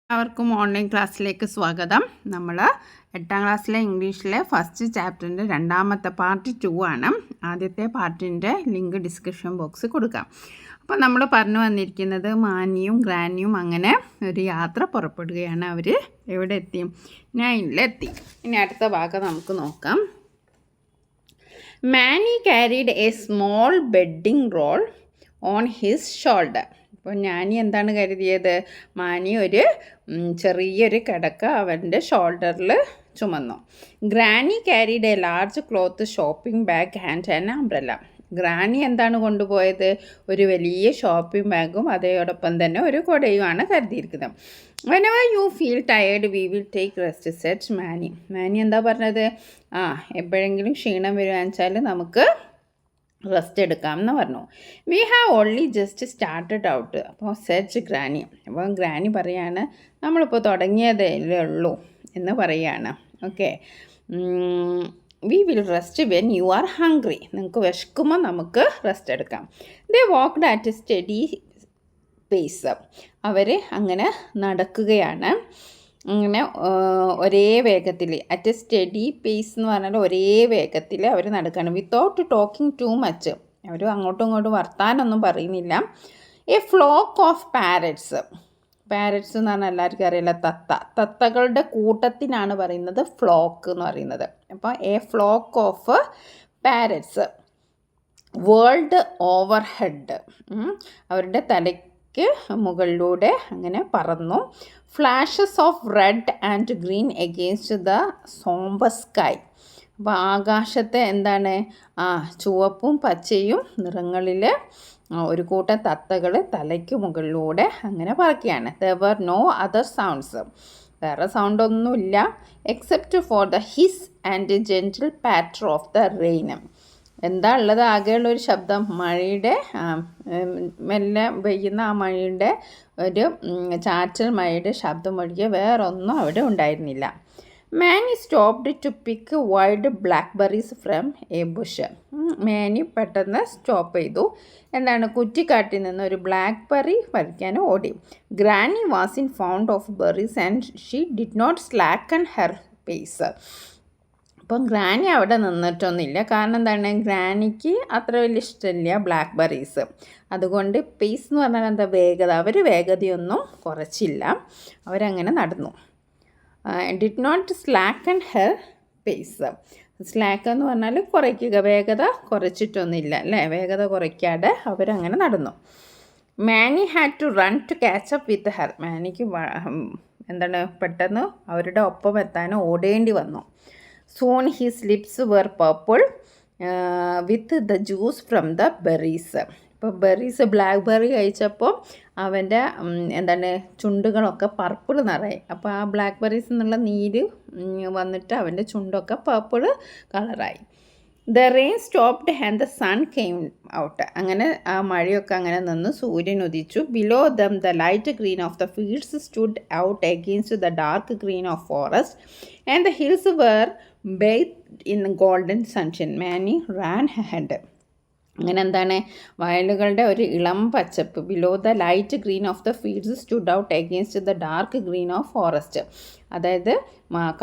എല്ലാവർക്കും ഓൺലൈൻ ക്ലാസ്സിലേക്ക് സ്വാഗതം. നമ്മൾ 8ാം ക്ലാസ്സിലെ ഇംഗ്ലീഷിലെ ഫസ്റ്റ് ചാപ്റ്ററിൻ്റെ രണ്ടാമത്തെ പാർട്ട് 2 ആണ്. ആദ്യത്തെ പാർട്ടിൻ്റെ ലിങ്ക് ഡിസ്ക്രിപ്ഷൻ ബോക്സിൽ കൊടുക്കാം. അപ്പോൾ നമ്മൾ പറഞ്ഞു വന്നിരിക്കുന്നത് മാനിയും ഗ്രാനിയും അങ്ങനെ ഒരു യാത്ര പുറപ്പെടുകയാണ്. അവർ എവിടെ എത്തി? നൈനിലെത്തി. ഇനി അടുത്ത ഭാഗം നമുക്ക് നോക്കാം. Mani carried a small bedding roll on his shoulder. അപ്പോൾ ഞാനി എന്താണ് കരുതിയത്? മാനി ഒരു ചെറിയൊരു കിടക്ക അവൻ്റെ ഷോൾഡറിൽ ചുമന്നു. Granny carried a large cloth shopping bag and an umbrella. Granny എന്താണ് കൊണ്ടുപോയത്? ഒരു വലിയ ഷോപ്പിംഗ് ബാഗും അതോടൊപ്പം തന്നെ ഒരു കുടയുമാണ് കരുതിയിരിക്കുന്നത്. Whenever you feel tired we will take rest said Mani. Mani എന്താ പറഞ്ഞത്? എപ്പോഴെങ്കിലും ക്ഷീണം വരുവാന്ന് വെച്ചാൽ നമുക്ക് റെസ്റ്റ് എടുക്കാം എന്ന് പറഞ്ഞു. We have only just started out. അപ്പോൾ സെർച്ച് ഗ്രാനി. അപ്പോൾ ഗ്രാനി പറയാണ് നമ്മളിപ്പോൾ തുടങ്ങിയതേ ഉള്ളൂ എന്ന് പറയുകയാണ്. Okay, we will rest when you are hungry. നിങ്ങൾക്ക് വിശക്കുമ്പോൾ നമുക്ക് റെസ്റ്റ് എടുക്കാം. They walked at a steady pace. അവർ അങ്ങനെ നടക്കുകയാണ്. അങ്ങനെ ഒരേ വേഗത്തിൽ, അറ്റ് എ സ്റ്റഡി പേസ് എന്ന് പറഞ്ഞാൽ ഒരേ വേഗത്തിൽ അവർ നടക്കുകയാണ്. Without talking too much. അവർ അങ്ങോട്ടും ഇങ്ങോട്ടും വർത്താനൊന്നും പറയുന്നില്ല. A flock of parrots. Parrots എന്ന് പറഞ്ഞാൽ എല്ലാവർക്കും അറിയില്ല, തത്തകളുടെ കൂട്ടത്തിനാണ് പറയുന്നത് ഫ്ലോക്ക് എന്ന് പറയുന്നത്. അപ്പോൾ a flock of parrots whirled overhead. അവരുടെ തലയ്ക്ക് മുകളിലൂടെ അങ്ങനെ പറന്നു. Flashes of red and green against the sombre sky. അപ്പോൾ ആകാശത്തെ എന്താണ് ചുവപ്പും പച്ചയും നിറങ്ങളിൽ ഒരു കൂട്ടം തത്തകൾ തലയ്ക്ക് മുകളിലൂടെ അങ്ങനെ പറക്കുകയാണ്. There were no other sounds. വേറെ സൗണ്ടൊന്നുമില്ല except for the hiss and gentle patter of the rain. എന്താ ഉള്ളത്? ആകെയുള്ളൊരു ശബ്ദം മഴയുടെ മെല്ലെ പെയ്യുന്ന ആ മഴയുടെ ഒരു ചാറ്റൽ മഴയുടെ ശബ്ദം ഒഴികെ വേറൊന്നും അവിടെ ഉണ്ടായിരുന്നില്ല. Mani stopped to pick wild blackberries from a bush. Mani പെട്ടെന്ന് സ്റ്റോപ്പ് ചെയ്തു. എന്താണ്? കുറ്റിക്കാട്ടിൽ നിന്ന് ഒരു ബ്ലാക്ക്ബെറി പറിക്കാൻ ഓടി. Granny was in fond of berries and she did not slacken her pace. അപ്പം ഗ്രാനി അവിടെ നിന്നിട്ടൊന്നുമില്ല. കാരണം എന്താണ്? ഗ്രാനിക്ക് അത്ര വലിയ ഇഷ്ടമില്ല ബ്ലാക്ക്ബെറീസ്. അതുകൊണ്ട് പേസ് എന്ന് പറഞ്ഞാൽ എന്താ? വേഗത. അവർ വേഗതയൊന്നും കുറച്ചില്ല, അവരങ്ങനെ നടന്നു. Did not slacken her pace. Slack എന്ന് പറഞ്ഞാൽ കുറയ്ക്കുക, വേഗത കുറച്ചിട്ടൊന്നുമില്ല അല്ലേ? വേഗത കുറയ്ക്കാതെ അവരങ്ങനെ നടന്നു. Mani had to run to catch up with her. മാനിക്ക് എന്താണ് പെട്ടെന്ന് അവരുടെ ഒപ്പം എത്താൻ ഓടേണ്ടി വന്നു. Soon his lips were purple with the juice from the berries. ഇപ്പോൾ ബെറീസ് ബ്ലാക്ക്ബെറി കഴിച്ചപ്പോൾ അവൻ്റെ എന്താണ് ചുണ്ടുകളൊക്കെ പർപ്പിൾ നിറയെ. അപ്പോൾ ആ ബ്ലാക്ക്ബെറീസ് എന്നുള്ള നീര് വന്നിട്ട് അവൻ്റെ ചുണ്ടൊക്കെ പർപ്പിൾ കളറായി. The rain stopped and the sun came out. അങ്ങനെ ആ മഴയൊക്കെ അങ്ങനെ നിന്ന് സൂര്യൻ ഉദിച്ചു. Below them the light green of the fields stood out against the dark green of forest and the hills were bathed in golden sunshine. Many ran ahead. അങ്ങനെ എന്താണ്? വയലുകളുടെ ഒരു ഇളം പച്ചപ്പ്. Below the light green of the fields stood out against the dark green of forest. അതായത്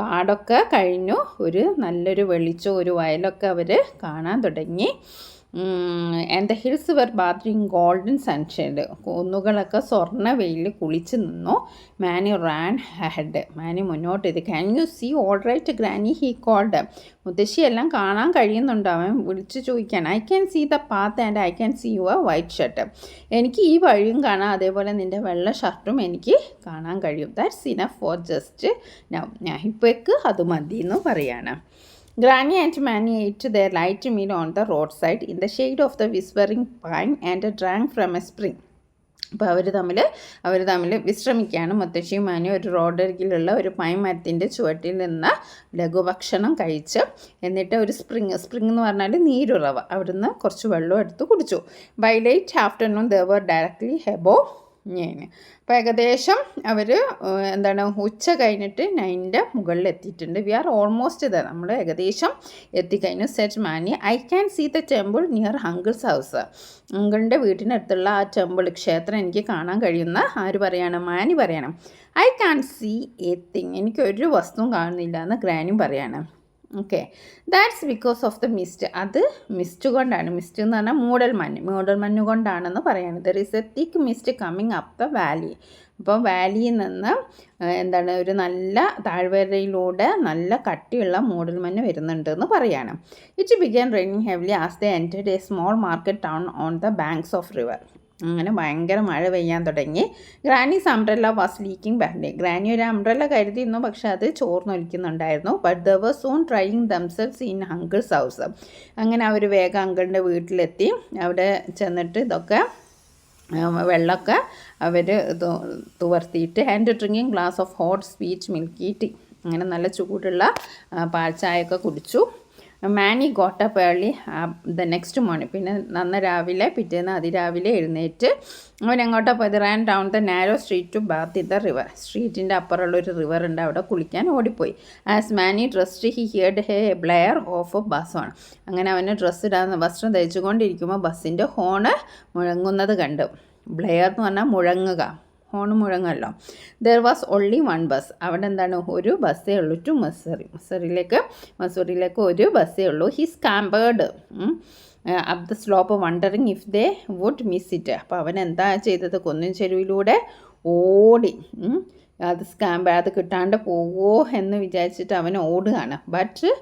കാടൊക്കെ കഴിഞ്ഞു, ഒരു നല്ലൊരു വെളിച്ചം, ഒരു വയലൊക്കെ അവർ കാണാൻ തുടങ്ങി. And the hills were bathed in golden sunshine. കുന്നുകളൊക്കെ സ്വർണ്ണ വെയിൽ കുളിച്ച് നിന്നു. മാനി റാൻ ഹെഡ്. മാനി മുന്നോട്ട് ചെയ്ത്. Can you see all right granny he called. മുത്തശ്ശി എല്ലാം കാണാൻ കഴിയുന്നുണ്ട്. അവൻ വിളിച്ച് ചോദിക്കാൻ. I can see the path and I can see your white shirt. എനിക്ക് ഈ വഴിയും കാണാം, അതേപോലെ നിൻ്റെ വെള്ള ഷർട്ടും എനിക്ക് കാണാൻ കഴിയും. That's enough for just now. ഇപ്പോഴേക്ക് അത് മതി എന്ന് പറയാണ്. Granny and Manny ate their light meal on the roadside in the shade of the whispering pine and drank from a spring. അപ്പോൾ അവർ തമ്മിൽ വിശ്രമിക്കുകയാണ്. മുത്തശ്ശിയും മാനിയും ഒരു റോഡരികിലുള്ള ഒരു പൈൻ മരത്തിൻ്റെ ചുവട്ടിൽ നിന്ന് ലഘുഭക്ഷണം കഴിച്ച് എന്നിട്ട് ഒരു സ്പ്രിങ് എന്ന് പറഞ്ഞാൽ നീരുറവ, അവിടുന്ന് കുറച്ച് വെള്ളം എടുത്ത് കുടിച്ചു. By late afternoon they were directly above അപ്പോൾ ഏകദേശം അവർ എന്താണ് ഉച്ച കഴിഞ്ഞിട്ട് 9ൻ്റെ മുകളിൽ എത്തിയിട്ടുണ്ട്. വി ആർ ഓൾമോസ്റ്റ് ദ നമ്മൾ ഏകദേശം എത്തിക്കഴിഞ്ഞു. Said Mani I can see the temple near uncle's house. അങ്കിളിൻ്റെ വീട്ടിനടുത്തുള്ള ആ ടെമ്പിൾ ക്ഷേത്രം എനിക്ക് കാണാൻ കഴിയുന്ന ആര് പറയാണ്? മാനി പറയണം. I can see a thing. എനിക്കൊരു വസ്തുവും കാണുന്നില്ല എന്ന് ഗ്രാനിയും പറയാണ്. Okay, that's because of the mist. അത് മിസ്റ്റ് കൊണ്ടാണ്. മിസ്റ്റ് എന്ന് പറഞ്ഞാൽ മൂടൽമഞ്ഞ് കൊണ്ടാണെന്ന് പറയുന്നത്. There is a thick mist coming up the valley. അപ്പോൾ വാലിയിൽ നിന്ന് എന്താണ് ഒരു നല്ല താഴ്വരയിലൂടെ നല്ല കട്ടിയുള്ള മൂടൽമഞ്ഞ് വരുന്നുണ്ട് എന്ന് പറയാണ്. It began raining heavily as they entered a small market town on the banks of river. അങ്ങനെ ഭയങ്കര മഴ പെയ്യാൻ തുടങ്ങി. Granny's umbrella was leaking badly. Granny ഒരു അംബ്രല്ല കരുതിയിരുന്നു, പക്ഷെ അത് ചോർന്നൊലിക്കുന്നുണ്ടായിരുന്നു. But the were soon drying themselves in uncle's house. അങ്ങനെ അവർ വേഗം അങ്കിളിൻ്റെ വീട്ടിലെത്തി. അവിടെ ചെന്നിട്ട് ഇതൊക്കെ വെള്ളമൊക്കെ അവർ തുവർത്തിയിട്ട് and drinking glass of hot sweet milky tea. അങ്ങനെ നല്ല ചൂടുള്ള പാൽച്ചായൊക്കെ കുടിച്ചു. മാനി got up early the next morning. പിന്നെ പിറ്റേന്ന് അതിരാവിലെ എഴുന്നേറ്റ് അവൻ എങ്ങോട്ടാണ് പോയത്? Ran down the narrow street to bath in the river. സ്ട്രീറ്റിൻ്റെ അപ്പുറമുള്ളൊരു റിവർ ഉണ്ട്, അവിടെ കുളിക്കാൻ ഓടിപ്പോയി. As Mani dressed he heard the blare of bus horn. അങ്ങനെ അവന് വസ്ത്രം ധരിച്ചുകൊണ്ടിരിക്കുമ്പോൾ ബസ്സിൻ്റെ ഹോണ് മുഴങ്ങുന്നത് കണ്ടു. ബ്ലെയർ എന്ന് പറഞ്ഞാൽ മുഴങ്ങുക, ഹോൺ മുഴങ്ങല്ലോ. There was only one bus. അവിടെ എന്താണ്? ഒരു ബസ്സേ ഉള്ളൂ ടു മസൂറിയിലേക്ക് ഒരു ബസ്സേ ഉള്ളൂ. He scampered up the slope wondering if they would miss it. അപ്പോൾ അവൻ എന്താ ചെയ്തത്? കുന്നിൻ ചെരുവിലൂടെ ഓടി. അത് കിട്ടാണ്ട് പോവോ എന്ന് വിചാരിച്ചിട്ട് അവൻ ഓടുകയാണ്. But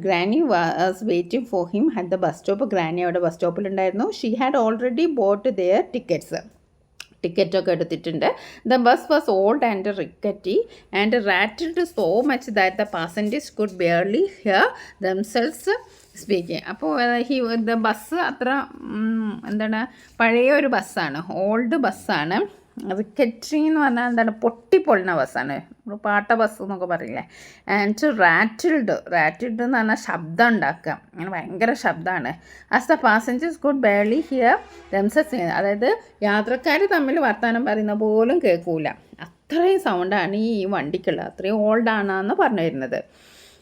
granny was waiting for him at the bus stop. Granny അവിടെ ബസ് സ്റ്റോപ്പിലുണ്ടായിരുന്നു. She had already bought their ടിക്കറ്റൊക്കെ എടുത്തിട്ടുണ്ട്. The bus was old and rickety and rattled so much that the passengers could barely hear themselves speaking. അപ്പോൾ bus അത്ര എന്താണ് പഴയ ഒരു ബസ്സാണ്, ഓൾഡ് ബസ്സാണ്. റിക്കറ്റി എന്ന് പറഞ്ഞാൽ എന്താണ്? പൊട്ടിപ്പൊളിന ബസ്സാണ്, പാട്ട ബസ് എന്നൊക്കെ പറയില്ലേ. ആൻഡ് റാറ്റിൽഡ് എന്ന് പറഞ്ഞാൽ ശബ്ദം ഉണ്ടാക്കുക, അങ്ങനെ ഭയങ്കര ശബ്ദമാണ്. As the passengers could barely here themselves. അതായത് യാത്രക്കാർ തമ്മിൽ വർത്തമാനം പറയുന്ന പോലും കേൾക്കൂല, അത്രയും സൗണ്ടാണ് ഈ വണ്ടിക്കുള്ളത്, അത്രയും ഓൾഡാണെന്ന് പറഞ്ഞു വരുന്നത്.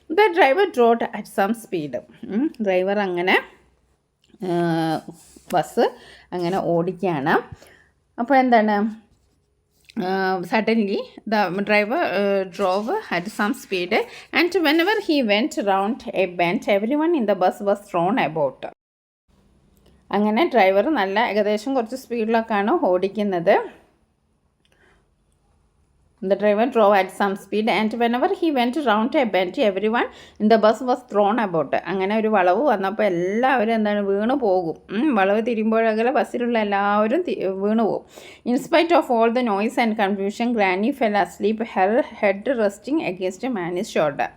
The driver drove at some speed. Driver അങ്ങനെ ബസ് അങ്ങനെ ഓടിക്കുകയാണ്. അപ്പോൾ എന്താണ്? Suddenly the driver drove at some speed and whenever he went round a bend everyone in the bus was thrown about. അങ്ങനെ ഡ്രൈവർ നല്ല ഏകദേശം കുറച്ച് സ്പീഡിലൊക്കെയാണ് ഓടിക്കുന്നത്. The driver drove at some speed and whenever he went round a bend everyone in the bus was thrown about. അങ്ങനെ ഒരു വളവ് വന്നപ്പോൾ എല്ലാവരും എന്താണ്? വീണ് പോകും. വളവ് തിരിയുമ്പോഴൊക്കെ ബസ്സിലുള്ള എല്ലാവരും വീണ് പോകും. In spite of all the noise and confusion, Granny fell asleep, her head resting against Manny's shoulder.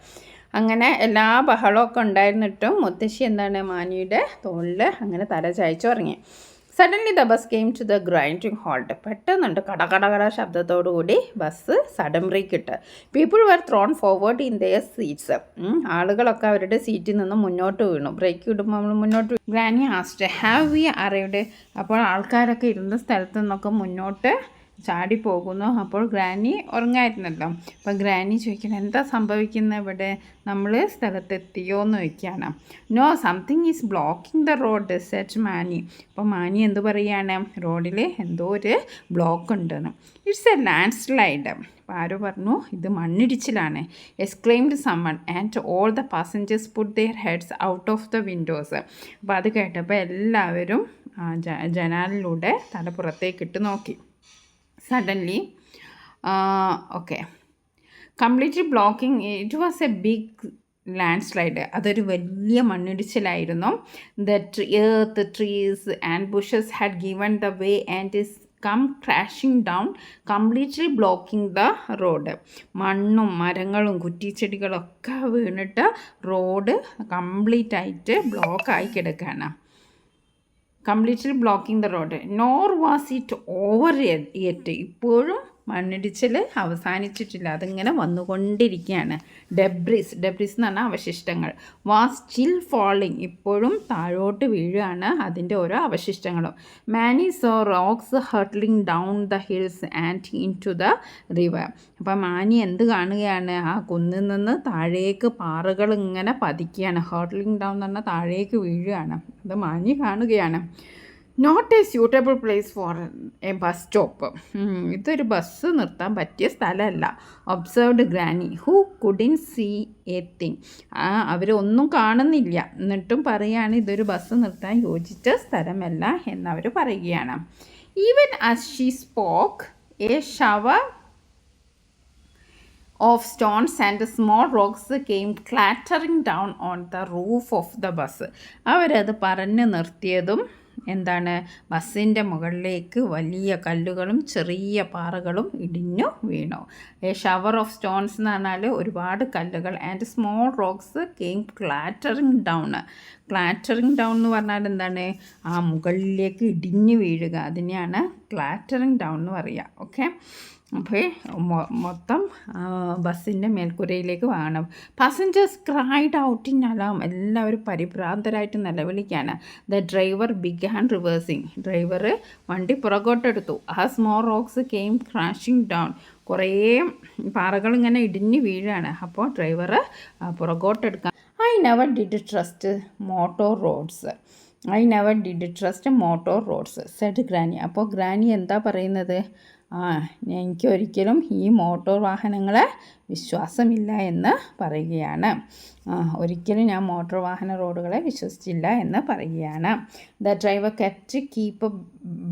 അങ്ങനെ എല്ലാ ബഹളമൊക്കെ ഉണ്ടായിരുന്നിട്ടും മുത്തശ്ശി എന്താണ്? മാനിയുടെ തോളിൽ അങ്ങനെ തല ചായച്ചുറങ്ങി. Suddenly the bus came to the grinding halt. പെട്ടെന്നുണ്ട് കട ശബ്ദത്തോടു കൂടി ബസ് സഡൻ ബ്രേക്ക് ഇട്ട്. People were thrown forward in their seats. ആളുകളൊക്കെ അവരുടെ സീറ്റിൽ നിന്ന് മുന്നോട്ട് വീണു. ബ്രേക്ക് ഇടുമ്പോൾ നമ്മൾ മുന്നോട്ട്. Granny asked have we arrived. അപ്പോൾ ആൾക്കാരൊക്കെ ഇരുന്ന സ്ഥലത്തു നിന്നൊക്കെ മുന്നോട്ട് ചാടിപ്പോകുന്നു. അപ്പോൾ ഗ്രാനി ഉറങ്ങായിരുന്നല്ലോ. അപ്പോൾ ഗ്രാനി ചോദിക്കണം, എന്താ സംഭവിക്കുന്നത് ഇവിടെ? നമ്മൾ സ്ഥലത്തെത്തിയോ എന്ന് ചോദിക്കുകയാണ്. No, something is blocking the road said Mani. അപ്പോൾ മാനി എന്ത് പറയുകയാണ്? റോഡിൽ എന്തോ ഒരു ബ്ലോക്ക് ഉണ്ടെന്ന്. It's a landslide. അപ്പോൾ ആരോ പറഞ്ഞു ഇത് മണ്ണിടിച്ചിലാണ്. Exclaimed someone and all the passengers put their heads out of the windows. അപ്പോൾ അത് കേട്ടപ്പോൾ എല്ലാവരും ജനാലിലൂടെ തല പുറത്തേക്കിട്ട് നോക്കി. Suddenly, completely blocking, it was a big landslide. അതൊരു വലിയ മണ്ണിടിച്ചിലായിരുന്നു. The earth, trees and bushes had given the way and is come crashing down, completely blocking the road. മണ്ണും മരങ്ങളും കുറ്റിച്ചെടികളൊക്കെ വീണിട്ട് റോഡ് കംപ്ലീറ്റ് ആയിട്ട് ബ്ലോക്കായി കിടക്കുകയാണ്. Completely blocking the road. Nor was it over yet. ഇപ്പോഴും മണ്ണിടിച്ചിൽ അവസാനിച്ചിട്ടില്ല, അതിങ്ങനെ വന്നുകൊണ്ടിരിക്കുകയാണ്. ഡെബ്രിസ് എന്ന് പറഞ്ഞാൽ അവശിഷ്ടങ്ങൾ. വാസ് സ്റ്റിൽ ഫാളിങ്, ഇപ്പോഴും താഴോട്ട് വീഴുകയാണ് അതിൻ്റെ ഓരോ അവശിഷ്ടങ്ങളും. Mani saw rocks hurtling down the hills and into the river. അപ്പം മാനി എന്ത് കാണുകയാണ്? ആ കുന്നിൽ നിന്ന് താഴേക്ക് പാറകൾ ഇങ്ങനെ പതിക്കുകയാണ്. ഹർട്ട്ലിംഗ് ഡൗൺ എന്ന് പറഞ്ഞാൽ താഴേക്ക് വീഴുകയാണ്. അത് മാനി കാണുകയാണ്. Not a suitable place for a bus stop, ഇതൊരു ബസ് നിർത്താൻ പറ്റിയ സ്ഥലമല്ല. Observed granny who couldn't see a thing, അവരൊന്നും കാണുന്നില്ല, എന്നിട്ടും പറയുകയാണ് ഇതൊരു ബസ് നിർത്താൻ യോജിച്ച സ്ഥലമല്ല എന്നവർ പറയുകയാണ്. Even as she spoke A shower of stones and small rocks came clattering down on the roof of the bus. അവരത് പറഞ്ഞു നിർത്തിയതും എന്താണ്? ബസ്സിൻ്റെ മുകളിലേക്ക് വലിയ കല്ലുകളും ചെറിയ പാറകളും ഇടിഞ്ഞു വീണു. എ ഷവർ ഓഫ് സ്റ്റോൺസ് എന്ന് പറഞ്ഞാൽ ഒരുപാട് കല്ലുകൾ. And small rocks came clattering down. Clattering down എന്ന് പറഞ്ഞാൽ എന്താണ്? ആ മുകളിലേക്ക് ഇടിഞ്ഞു വീഴുക, അതിനെയാണ് ക്ലാറ്ററിങ് ഡൗൺ എന്ന് പറയുക. ഓക്കെ, അപ്പോൾ മൊത്തം ബസ്സിൻ്റെ മേൽക്കൂരയിലേക്ക് വാങ്ങണം. Passengers cried out in alarm, എല്ലാവരും പരിഭ്രാന്തരായിട്ട് നിലവിളിക്കുകയാണ്. The driver began reversing, driver വണ്ടി പുറകോട്ടെടുത്തു. ആ small rocks came crashing down, കുറേ പാറകൾ ഇങ്ങനെ ഇടിഞ്ഞ് വീഴാണ്. അപ്പോൾ ഡ്രൈവർ പുറകോട്ടെടുക്കാൻ. I never did trust motor roads, said granny. അപ്പോൾ ഗ്രാനി എന്താ പറയുന്നത്? എനിക്കൊരിക്കലും ഈ മോട്ടോർ വാഹനങ്ങളെ വിശ്വാസമില്ല എന്ന് പറയുകയാണ്. ഒരിക്കലും ഞാൻ മോട്ടോർ വാഹന റോഡുകളെ വിശ്വസിച്ചില്ല എന്ന് പറയുകയാണ്. The driver kept keep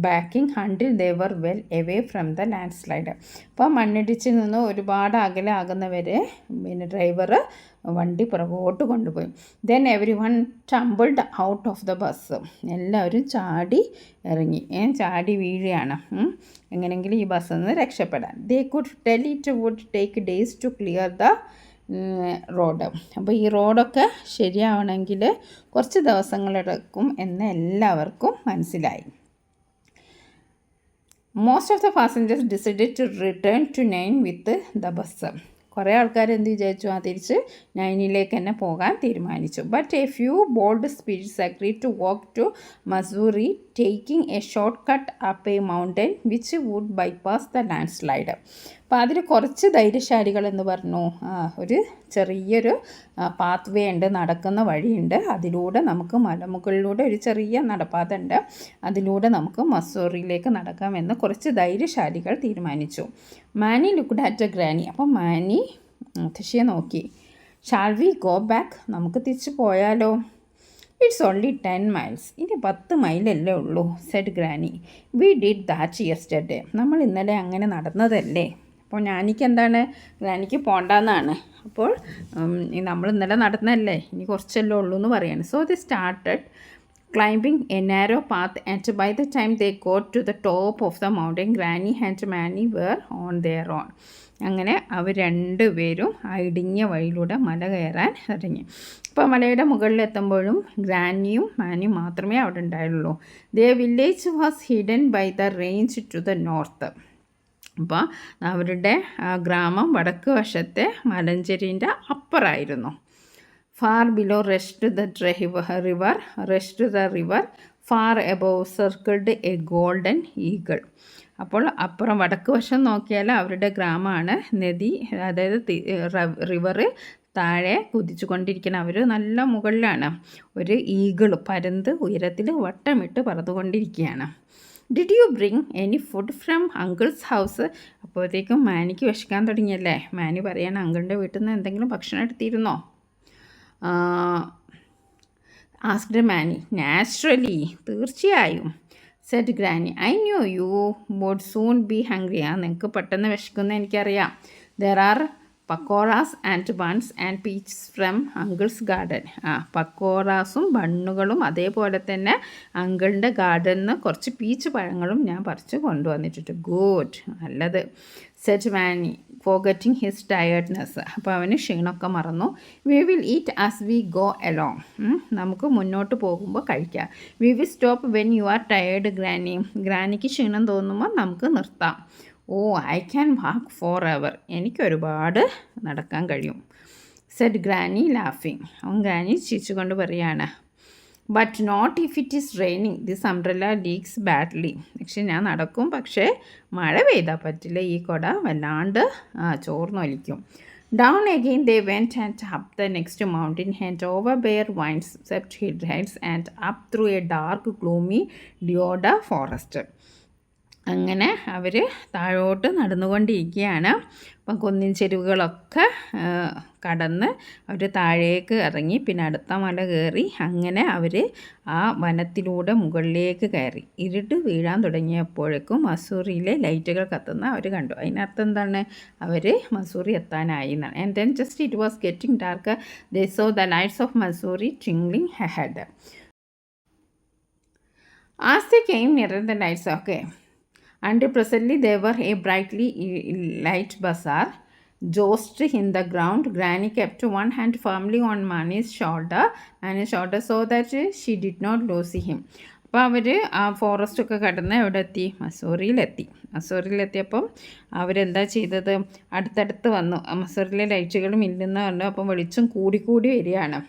backing until they were well away from the landslide. അപ്പോൾ മണ്ണിടിച്ചിൽ നിന്ന് ഒരുപാട് അകലെ ആകുന്നവരെ ഡ്രൈവർ വണ്ടി പുറകോട്ട് കൊണ്ടുപോയി. Then every one ടംബിൾഡ് out of the bus, എല്ലാവരും ചാടി ഇറങ്ങി, ചാടി വീഴുകയാണ് എങ്ങനെയെങ്കിലും ഈ ബസ്സിൽ നിന്ന് രക്ഷപ്പെടാൻ. They could tell it would take days to clear the road. അപ്പോൾ ഈ റോഡൊക്കെ ശരിയാവണമെങ്കിൽ കുറച്ച് ദിവസങ്ങളെടുക്കും എന്ന് എല്ലാവർക്കും മനസ്സിലായി. Most of the passengers decided to return to Naini with the bus. കുറേ ആൾക്കാർ എന്ത് വിചാരിച്ചു? തിരിച്ച് നൈനിലേക്ക് തന്നെ പോകാൻ തീരുമാനിച്ചു. But a few bold spirits agree to walk to Mussoorie, taking a short cut up a mountain which would bypass the landslide. അപ്പോൾ അതിൽ കുറച്ച് ധൈര്യശാലികൾ എന്ന് പറഞ്ഞു, ഒരു ചെറിയൊരു പാത്ത് വേ ഉണ്ട്, നടക്കുന്ന വഴിയുണ്ട്, അതിലൂടെ നമുക്ക് മലമുകളിലൂടെ ഒരു ചെറിയ നടപ്പാത ഉണ്ട്, അതിലൂടെ നമുക്ക് മസൂറിയിലേക്ക് നടക്കാമെന്ന് കുറച്ച് ധൈര്യശാലികൾ തീരുമാനിച്ചു. മാനി ലുക്ക്ഡ് അറ്റ് എ ഗ്രാനി. അപ്പോൾ മാനി മുത്തശ്ശിയെ നോക്കി. ഷാൾ വി ഗോ ബാക്ക്, നമുക്ക് തിരിച്ചു പോയാലോ? ഇറ്റ്സ് ഓൺലി 10 miles, ഇനി 10 മൈലല്ലേ ഉള്ളൂ, said granny. We did that yesterday, നമ്മൾ ഇന്നലെ അങ്ങനെ നടന്നതല്ലേ. അപ്പോൾ ഞാനിക്ക് എന്താണ്? ഗ്രാനിക്ക് പോണ്ടെന്നാണ്. അപ്പോൾ നമ്മൾ ഇന്നലെ നടന്നതല്ലേ, ഇനി കുറച്ചല്ലേ ഉള്ളൂ എന്ന് പറയാണ്. So they started climbing a narrow path, and by the time they got to the top of the mountain, Granny and Manny were on their own. അങ്ങനെ അവർ രണ്ടുപേരും ആ ഇടുങ്ങിയ വഴിയിലൂടെ മല കയറാൻ ഇറങ്ങി. അപ്പോൾ മലയുടെ മുകളിലെത്തുമ്പോഴും ഗ്രാനിയും മാനിയും മാത്രമേ അവിടെ ഉണ്ടായുള്ളൂ. The village was hidden by the range to the north. അപ്പോൾ അവരുടെ ഗ്രാമം വടക്ക് വശത്തെ മലഞ്ചെരിൻ്റെ അപ്പുറമായിരുന്നു. Far below rested the river, far above circled a golden eagle. അപ്പോൾ അപ്പുറം വടക്ക് വശം നോക്കിയാൽ അവരുടെ ഗ്രാമമാണ്. നദി, അതായത് റിവർ താഴെ കുതിച്ചു കൊണ്ടിരിക്കുന്ന, അവർ നല്ല മുകളിലാണ്. ഒരു ഈഗിൾ പരന്ത് ഉയരത്തിൽ വട്ടമിട്ട് പറന്നുകൊണ്ടിരിക്കുകയാണ്. Did you bring any food from uncle's house? അപ്പോഴത്തേക്കും മാനിക്ക് വിശക്കാൻ തുടങ്ങിയല്ലേ. മാനി പറയാണ്, അങ്കിളിൻ്റെ വീട്ടിൽ നിന്ന് എന്തെങ്കിലും ഭക്ഷണം എടുത്തിരുന്നോ? ആസ്ക്ഡ് മാനി. നാച്ചുറലി, തീർച്ചയായും. Said granny. I knew you would soon be hungry. നിങ്ങൾക്ക് പെട്ടെന്ന് വിശക്കുന്ന എനിക്കറിയാം. There are pakoras and buns and peaches from uncle's garden. പക്കോറാസും ബണ്ണുകളും അതേപോലെ തന്നെ അങ്കിളിൻ്റെ ഗാർഡനിൽ നിന്ന് കുറച്ച് പീച്ച് പഴങ്ങളും ഞാൻ പറിച്ച് കൊണ്ടുവന്നിട്ടുണ്ട്. ഗുഡ്, നല്ലത്. Said Mani forgetting his tiredness. അപ്പോൾ അവന് ക്ഷീണമൊക്കെ മറന്നു. We will eat as we go along. നമുക്ക് മുന്നോട്ട് പോകുമ്പോൾ കഴിക്കാം. We will stop when you are tired granny. ഗ്രാനിക്ക് ക്ഷീണം തോന്നുമ്പോൾ നമുക്ക് നിർത്താം. Oh I can walk forever, എനിക്കൊരുപാട് നടക്കാൻ കഴിയും. സെഡ് ഗ്രാനി ലാഫിങ്, അവൻ ഗ്രാനി ചിരിച്ചുകൊണ്ട് പറയാണ്. But not if it is raining, this umbrella leaks badly. പക്ഷെ ഞാൻ നടക്കും, പക്ഷേ മഴ പെയ്താൽ പറ്റില്ല, ഈ കുട വല്ലാണ്ട് ചോർന്നൊലിക്കും. Down again they went and up the next mountain and over bare vines swept hillsides and up through a dark gloomy deodar forest. അങ്ങനെ അവർ താഴോട്ട് നടന്നുകൊണ്ടിരിക്കുകയാണ്. അപ്പം കുന്നിൻ ചെരുവുകളൊക്കെ കടന്ന് അവർ താഴേക്ക് ഇറങ്ങി, പിന്നെ അടുത്ത മല കയറി, അങ്ങനെ അവർ ആ വനത്തിലൂടെ മുകളിലേക്ക് കയറി. ഇരുട്ട് വീഴാൻ തുടങ്ങിയപ്പോഴേക്കും മസൂറിയിലെ ലൈറ്റുകൾ കത്തുന്ന അവർ കണ്ടു. അതിനർത്ഥം എന്താണ്? അവർ മസൂറി എത്താനായി എന്നാണ്. And then just it was getting dark, they so the lights of Mussoorie twinkling ahead. As they came near the lights, okay. And presently there were a brightly light bazaar joist in the ground. Granny kept one hand firmly on Mani's shoulder so that she did not lose him. അപ്പോൾ അവർ ആ ഫോറസ്റ്റൊക്കെ കടന്ന് എവിടെ എത്തി? മസൂറിയിലെത്തിയപ്പം അവരെന്താ ചെയ്തത്? അടുത്തടുത്ത് വന്നു. മസൂറിലെ ലൈറ്റുകൾ മിന്നുന്ന കണ്ടു. അപ്പം വെളിച്ചം കൂടിക്കൂടി വരികയാണ്.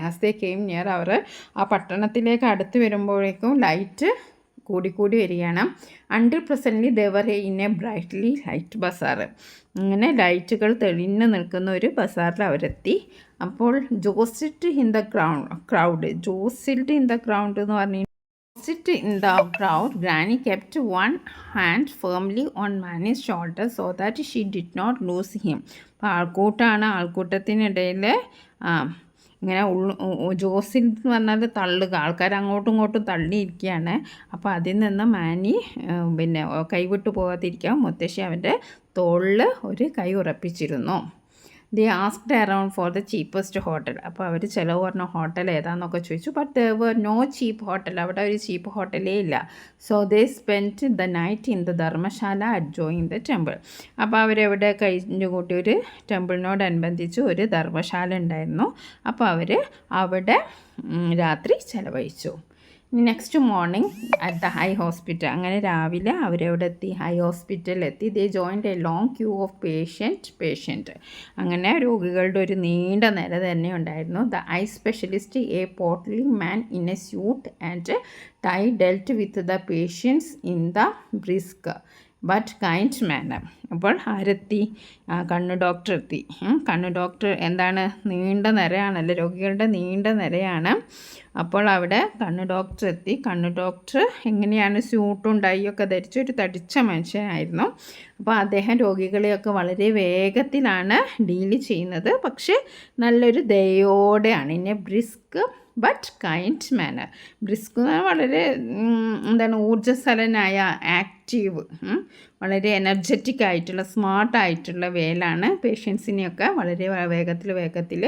ആസ് ദേ കെയിം നിയർ, അവർ ആ പട്ടണത്തിലേക്ക് അടുത്ത് വരുമ്പോഴേക്കും ലൈറ്റ് കൂടിക്കൂടി വരികയാണ്. Until presently they were in a brightly light bazaar. അങ്ങനെ ലൈറ്റുകൾ തെളിഞ്ഞു നിൽക്കുന്ന ഒരു ബസാറിൽ അവരെത്തി. അപ്പോൾ ജോസിറ്റ് ഇൻ ദ ക്രൗഡ് എന്ന് പറഞ്ഞു. Jostled in the crowd granny kept one hand firmly on Mani's shoulder so that she did not lose him. അപ്പോൾ ആൾക്കൂട്ടത്തിനിടയിൽ ഇങ്ങനെ ജോസിൽ എന്ന് പറഞ്ഞാൽ തള്ളുക, ആൾക്കാർ അങ്ങോട്ടും ഇങ്ങോട്ടും തള്ളിയിരിക്കുകയാണ്. അപ്പോൾ അതിൽ നിന്ന് മാനി പിന്നെ കൈവിട്ടു പോകാതിരിക്കാൻ മുത്തശ്ശി അവൻ്റെ തോളിൽ ഒരു കൈ ഉറപ്പിച്ചിരുന്നു. They asked around for the cheapest hotel. അപ്പോൾ അവർ ചിലവ് പറഞ്ഞ ഹോട്ടൽ ഏതാണെന്നൊക്കെ ചോദിച്ചു. But there were no cheap hotel, അവിടെ ഒരു ചീപ്പ് ഹോട്ടലേ ഇല്ല. So they spent the night in the dharamshala adjoining the temple. അപ്പോൾ അവരെവിടെ കഴിഞ്ഞു കൂട്ടി, ഒരു ടെമ്പിളിനോടനുബന്ധിച്ച് ഒരു ധർമ്മശാല ഉണ്ടായിരുന്നു. അപ്പോൾ അവർ അവിടെ രാത്രി ചിലവഴിച്ചു. Next morning at the eye hospital, അങ്ങനെ രാവിലെ അവരെവിടെ എത്തി? ഹൈ ഹോസ്പിറ്റലിലെത്തി. They joined a long queue of patient. അങ്ങനെ രോഗികളുടെ ഒരു നീണ്ട നിര തന്നെ ഉണ്ടായിരുന്നു. The eye specialist, a portly man in a suit and tie, dealt with the patients in the brisk but kind manner. അപ്പോൾ ആരെത്തി? കണ്ണു ഡോക്ടർ എത്തി. കണ്ണു ഡോക്ടർ എന്താണ്? നീണ്ട നിരയാണല്ലോ, രോഗികളുടെ നീണ്ട നിരയാണ്. അപ്പോൾ അവിടെ കണ്ണു ഡോക്ടർ എത്തി. കണ്ണു ഡോക്ടർ എങ്ങനെയാണ്? സ്യൂട്ടും ടൈയൊക്കെ ധരിച്ച ഒരു തടിച്ച മനുഷ്യനായിരുന്നു. അപ്പോൾ അദ്ദേഹം രോഗികളെയൊക്കെ വളരെ വേഗത്തിലാണ് ഡീല് ചെയ്യുന്നത്, പക്ഷേ നല്ലൊരു ദയോടെയാണ്. In a brisk but kind manner. Brisk എന്ന് പറഞ്ഞാൽ വളരെ ഊർജ്ജസ്വലനായ, ആക്റ്റീവ്, വളരെ എനർജറ്റിക് ആയിട്ടുള്ള, സ്മാർട്ടായിട്ടുള്ള വേലാണ്. പേഷ്യൻസിനെയൊക്കെ വളരെ വേഗത്തിൽ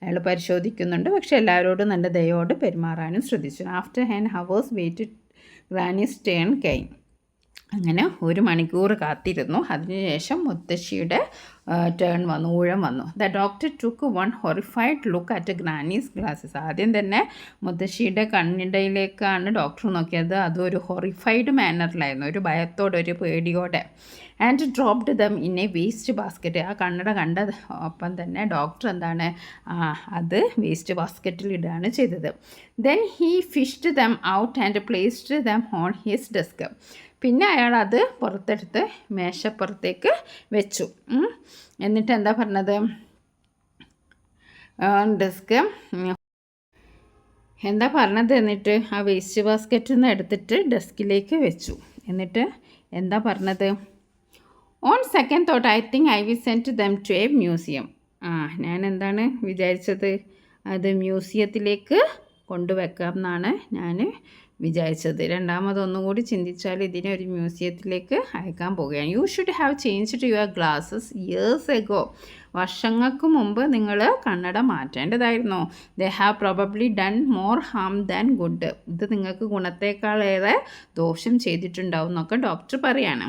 അയാൾ പരിശോധിക്കുന്നുണ്ട്. പക്ഷേ എല്ലാവരോടും നല്ല ദയോടെ പെരുമാറാനും ശ്രദ്ധിച്ചു. After hours waited granny's turn came. അങ്ങനെ 1 മണിക്കൂർ കാത്തിരുന്നു. അതിനുശേഷം മുത്തശ്ശിയുടെ ടേൺ വന്നു, ഊഴം വന്നു. The doctor took one horrified look at granny's glasses. ആദ്യം തന്നെ മുത്തശ്ശിയുടെ കണ്ണിടയിലേക്കാണ് ഡോക്ടർ നോക്കിയത്. അതൊരു ഹൊറിഫൈഡ് മാനറിലായിരുന്നു, ഒരു ഭയത്തോടെ, ഒരു പേടിയോടെ. And dropped them in A waste basket. ആ കണ്ണട കണ്ട ഒപ്പം തന്നെ ഡോക്ടർ എന്താണ് അത് വേസ്റ്റ് ബാസ്ക്കറ്റിൽ ഇടുകയാണ് ചെയ്തത്. Then he fished them out and placed them on his desk. പിന്നെ അയാൾ അത് പുറത്തെടുത്ത് മേശപ്പുറത്തേക്ക് വെച്ചു. എന്നിട്ട് എന്താ പറഞ്ഞത്? ഡെസ്ക് എന്താ പറഞ്ഞത്? എന്നിട്ട് ആ വേസ്റ്റ് ബാസ്ക്കറ്റിൽ നിന്ന് എടുത്തിട്ട് ഡെസ്കിലേക്ക് വെച്ചു. എന്നിട്ട് എന്താ പറഞ്ഞത്? On second thought I think I will send them to a museum. ഞാൻ എന്താണ് വിചാരിച്ചത്? അത് മ്യൂസിയത്തിലേക്ക് കൊണ്ടുവെക്കാം എന്നാണ് ഞാൻ വിചാരിച്ചത്. രണ്ടാമതൊന്നും കൂടി ചിന്തിച്ചാൽ ഇതിനെ ഒരു മ്യൂസിയത്തിലേക്ക് അയക്കാൻ പോവുകയാണ്. You should have changed your glasses years ago. വർഷങ്ങൾക്ക് മുമ്പ് നിങ്ങൾ കണ്ണട മാറ്റേണ്ടതായിരുന്നു. They have probably done more harm than good. ഇത് നിങ്ങൾക്ക് ഗുണത്തേക്കാളേറെ ദോഷം ചെയ്തിട്ടുണ്ടാവും എന്നൊക്കെ ഡോക്ടർ പറയാണ്.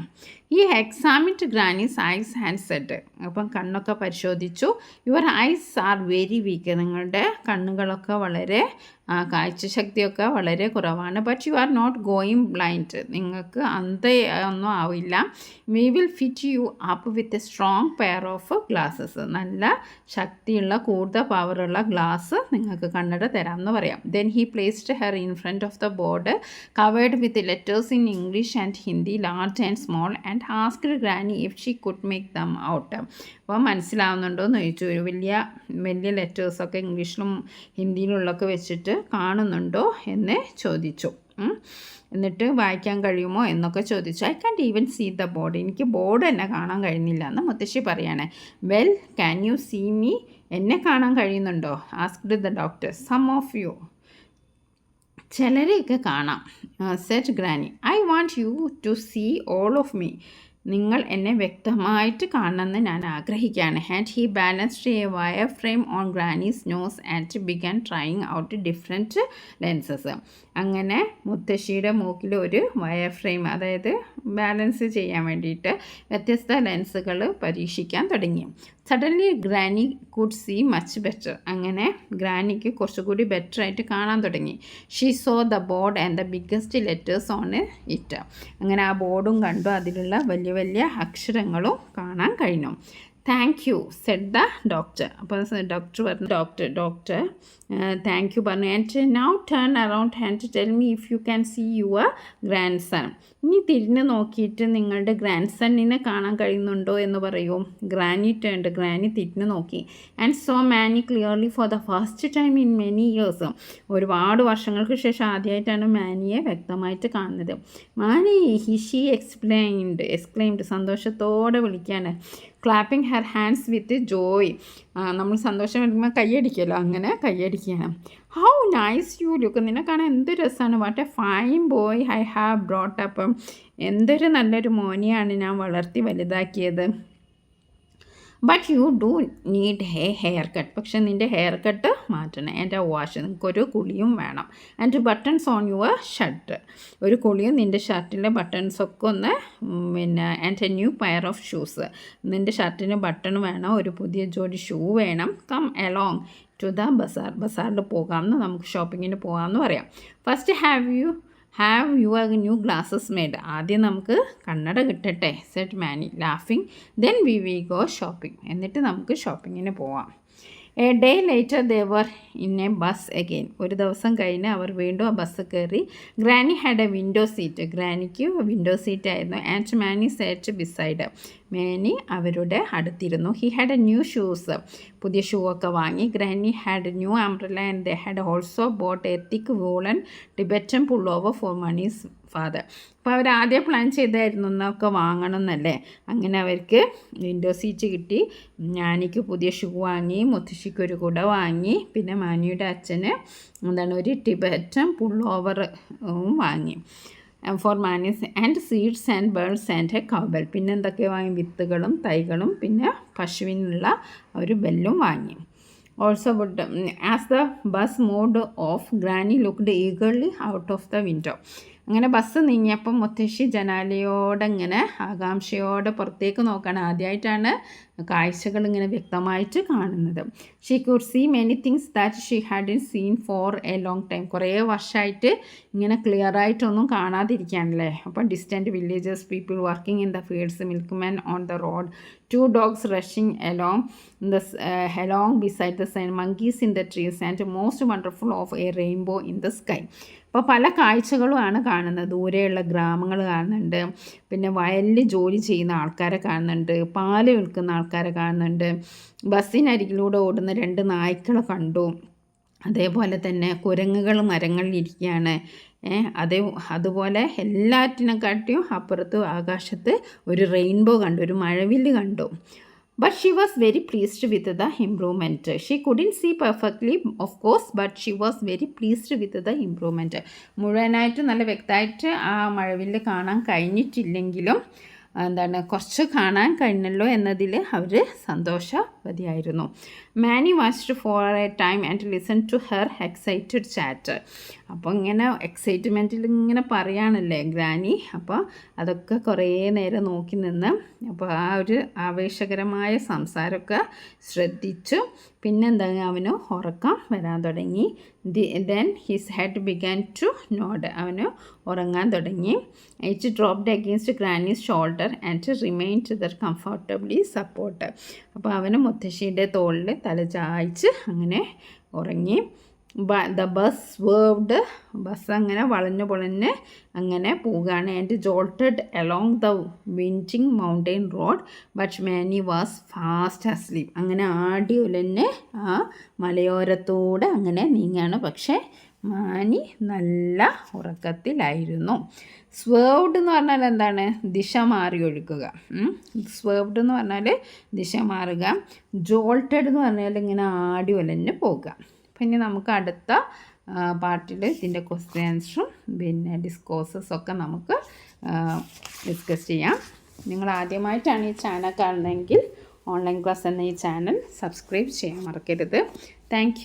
He examined granny's eyes and said. അപ്പം കണ്ണൊക്കെ പരിശോധിച്ചു. Your eyes are very weak. നിങ്ങളുടെ കണ്ണുകളൊക്കെ വളരെ കാഴ്ചശക്തിയൊക്കെ വളരെ കുറവാണ്. But you are not going blind. നിങ്ങൾക്ക് അന്ധ ഒന്നും ആവില്ല. We will fit you up with A strong pair of glasses. നല്ല ശക്തിയുള്ള കൂടുതൽ പവറുള്ള ഗ്ലാസ് നിങ്ങൾക്ക് കണ്ണട തരാമെന്ന് പറയാം. Then he placed her in front of the board covered with letters in English and Hindi, large and small, and asked granny if she could make them out. അപ്പോൾ മനസ്സിലാവുന്നുണ്ടോ എന്ന് ചോദിച്ചു. ഒരു വലിയ വലിയ ലെറ്റേഴ്സൊക്കെ ഇംഗ്ലീഷിലും ഹിന്ദിയിലുള്ളൊക്കെ വെച്ചിട്ട് കാണുന്നുണ്ടോ എന്ന് ചോദിച്ചു. എന്നിട്ട് വായിക്കാൻ കഴിയുമോ എന്നൊക്കെ ചോദിച്ചു. I can't even see the board. എനിക്ക് ബോർഡ് എന്നെ കാണാൻ കഴിയുന്നില്ല എന്ന് മുത്തശ്ശി പറയാണ്. Well can you see me? എന്നെ കാണാൻ കഴിയുന്നുണ്ടോ? Asked the doctor. Some of you. ചിലരെയൊക്കെ കാണാം. Said granny. I want you to see all of me. നിങ്ങൾ എന്നെ വ്യക്തമായിട്ട് കാണണമെന്ന് ഞാൻ ആഗ്രഹിക്കുകയാണ്. And he balanced a wire frame on granny's nose and began trying out different lenses. അങ്ങനെ മുത്തശ്ശിയുടെ മൂക്കിൽ ഒരു വയർ ഫ്രെയിം, അതായത് ബാലൻസ് ചെയ്യാൻ വേണ്ടിയിട്ട് വ്യത്യസ്ത ലെൻസുകൾ പരീക്ഷിക്കാൻ തുടങ്ങി. Suddenly granny could see much better. അങ്ങനെ ഗ്രാനിക്ക് കുറച്ചുകൂടി ബെറ്ററായിട്ട് കാണാൻ തുടങ്ങി. She saw the board and the biggest letters on it. അങ്ങനെ ആ ബോർഡും കണ്ടു, അതിലുള്ള വലിയ വലിയ അക്ഷരങ്ങളും കാണാൻ കഴിഞ്ഞു. Thank you said the doctor. അപ്പോൾ ഡോക്ടർ പറഞ്ഞു, ഡോക്ടർ താങ്ക് യു പറഞ്ഞു. And now turn around and tell me if you can see your grandson. ഇനി തിരിഞ്ഞ് നോക്കിയിട്ട് നിങ്ങളുടെ ഗ്രാൻഡ് സണ്ണിനെ കാണാൻ കഴിയുന്നുണ്ടോ എന്ന് പറയൂ. ഗ്രാനി തിരിഞ്ഞ് നോക്കി. And saw Mani clearly for the first time in many years. ഒരുപാട് വർഷങ്ങൾക്ക് ശേഷം ആദ്യമായിട്ടാണ് മാനിയെ വ്യക്തമായിട്ട് കാണുന്നത്. Mani she exclaimed. സന്തോഷത്തോടെ വിളിക്കുകയാണ്. Clapping her hands with joy. നമ്മൾ സന്തോഷം വരുമ്പോൾ കയ്യടിക്കുമല്ലോ, അങ്ങനെ കയ്യടിക്കുകയാണ്. How nice you look. നിന്നെ കാണാൻ എന്ത് രസമാണ്. What a fine boy I have brought up. എന്തൊരു നല്ലൊരു മോനെയാണ് ഞാൻ വളർത്തി വലുതാക്കിയത്. But you do need hair cut. പക്ഷെ നിൻ്റെ ഹെയർ കട്ട് മാറ്റണം. And wash. നിനക്കൊരു കുളിയും വേണം. And buttons on your shirt. ഒരു കുളിയും നിൻ്റെ ഷർട്ടിലെ ബട്ടൺസൊക്കെ ഒന്ന് and a new pair of shoes. നിൻ്റെ ഷർട്ടിന് ബട്ടൺ വേണം, ഒരു പുതിയ ജോഡി ഷൂ വേണം. കം അലോങ് ടു ദ ബസാറിൽ പോകാമെന്ന്, നമുക്ക് ഷോപ്പിങ്ങിന് പോകാമെന്ന് പറയാം. First have your new glasses made. ആദ്യം നമുക്ക് കണ്ണട കിട്ടട്ടെ, സെറ്റ് മാനി ലാഫിങ്. Then we go shopping. എന്നിട്ട് നമുക്ക് ഷോപ്പിങ്ങിന് പോവാം. A day later they were in A bus again. ഒരു ദിവസം കഴിഞ്ഞ് അവർ വീണ്ടും ആ ബസ് കയറി. Granny had a window seat. ഗ്രാനിക്ക് വിൻഡോ സീറ്റ് ആയിരുന്നു. And Mani sat beside. മാനി അവരുടെ അടുത്തിരുന്നു. He had a new shoes. പുതിയ ഷൂ ഒക്കെ വാങ്ങി. Granny had new umbrella and they had also bought a thick woollen Tibetan pullover for Mani's father. അപ്പോൾ അവർ ആദ്യം പ്ലാൻ ചെയ്തായിരുന്നു എന്നൊക്കെ വാങ്ങണം എന്നല്ലേ. അങ്ങനെ അവർക്ക് വിൻഡോ സീറ്റ് കിട്ടി. ഞാനിക്ക് പുതിയ ഷൂ വാങ്ങി, മുത്തശ്ശിക്കൊരു കുട വാങ്ങി, പിന്നെ മാനിയുടെ അച്ഛന് ഒരു ടിബറ്റൻ പുൾ ഓവർ വാങ്ങി for Mani's and seeds and bulbs and a cowbell. പിന്നെ എന്തൊക്കെ വാങ്ങി? വിത്തുകളും തൈകളും പിന്നെ പശുവിനുള്ള ഒരു ബെല്ലും വാങ്ങി. Also wood. As the bus moved off granny looked eagerly out of the window. അങ്ങനെ ബസ് നീങ്ങിയപ്പം മുത്തശ്ശി ജനാലയോടെ ഇങ്ങനെ ആകാംക്ഷയോടെ പുറത്തേക്ക് നോക്കുകയാണ്. ആദ്യമായിട്ടാണ് കാഴ്ചകൾ ഇങ്ങനെ വ്യക്തമായിട്ട് കാണുന്നത്. She could see many things that she had seen for a long time. കുറേ വർഷമായിട്ട് ഇങ്ങനെ ക്ലിയർ ആയിട്ടൊന്നും കാണാതിരിക്കുകയാണല്ലേ. അപ്പം distant villages, people working in the fields, milkman on the road, 2 dogs rushing along beside the sun, monkeys in the trees, and most wonderful of a rainbow in the sky. അപ്പോൾ പല കാഴ്ചകളുമാണ് കാണുന്നത്. ദൂരെയുള്ള ഗ്രാമങ്ങൾ കാണുന്നുണ്ട്, പിന്നെ വയലിൽ ജോലി ചെയ്യുന്ന ആൾക്കാരെ കാണുന്നുണ്ട്, പാല് വിൽക്കുന്ന ആൾക്കാരെ കാണുന്നുണ്ട്, ബസ്സിനരികിലൂടെ ഓടുന്ന 2 നായ്ക്കളെ കണ്ടു. അതേപോലെ തന്നെ കുരങ്ങുകൾ മരങ്ങളിലിരിക്കുകയാണ്. അതുപോലെ എല്ലാറ്റിനെക്കാട്ടിയും അപ്പുറത്ത് ആകാശത്ത് ഒരു റെയിൻബോ കണ്ടു, ഒരു മഴവില്ല് കണ്ടു. But she was very pleased with the improvement. She couldn't see perfectly, of course, but she was very pleased with the improvement. മുഴുവനായിട്ട് നല്ല വ്യക്തമായിട്ട് ആ മഴവില്ല് കാണാൻ കഴിഞ്ഞിട്ടില്ലെങ്കിലും എന്താണ് കുറച്ച് കാണാൻ കഴിഞ്ഞല്ലോ എന്നതിൽ അവർ സന്തോഷവതിയായിരുന്നു. Mani watched for a time and listen to her excited chat. അപ്പോൾ ഇങ്ങനെ എക്സൈറ്റ്മെൻറ്റിൽ ഇങ്ങനെ പറയാണല്ലേ ഗ്രാനി. അപ്പോൾ അതൊക്കെ കുറേ നേരം നോക്കി നിന്ന് അപ്പോൾ ആ ഒരു ആവേശകരമായ സംസാരമൊക്കെ ശ്രദ്ധിച്ചു. പിന്നെന്താ അവന് ഉറക്കം വരാൻ തുടങ്ങി. Then his head began to nod. അവന് ഉറങ്ങാൻ തുടങ്ങി. It dropped against granny's shoulder and remained there comfortably support. അപ്പോൾ അവന് മുത്തശ്ശിയുടെ തോളിൽ തല ചായ്ച്ച് അങ്ങനെ ഉറങ്ങി. The bus വേർവ്ഡ്. ബസ് അങ്ങനെ വളഞ്ഞു പൊളഞ്ഞ് അങ്ങനെ പോവുകയാണ്. And jolted along the winding mountain road but Manny was fast asleep. അങ്ങനെ ആടി ഉലഞ്ഞ് ആ മലയോരത്തൂടെ അങ്ങനെ നീങ്ങുകയാണ്. പക്ഷേ മാനി നല്ല ഉറക്കത്തിലായിരുന്നു. സ്വേർവ്ഡ് എന്ന് പറഞ്ഞാൽ എന്താണ്? ദിശ മാറി ഒഴുകുക. സ്വേർവ്ഡ് എന്ന് പറഞ്ഞാൽ ദിശ മാറുക. ജോൾട്ടഡ് എന്ന് പറഞ്ഞാൽ ഇങ്ങനെ ആടി ഉലഞ്ഞ് പോകുക. പിന്നെ നമുക്ക് അടുത്ത പാർട്ടിൽ ഇതിൻ്റെ ക്വസ്റ്റ്യൻ ആൻസറും പിന്നെ ഡിസ്കോഴ്സസൊക്കെ നമുക്ക് ഡിസ്കസ് ചെയ്യാം. നിങ്ങൾ ആദ്യമായിട്ടാണ് ഈ ചാനൽ കാണുന്നതെങ്കിൽ ഓൺലൈൻ ക്ലാസ് എന്ന ഈ ചാനൽ സബ്സ്ക്രൈബ് ചെയ്യാൻ മറക്കരുത്. താങ്ക്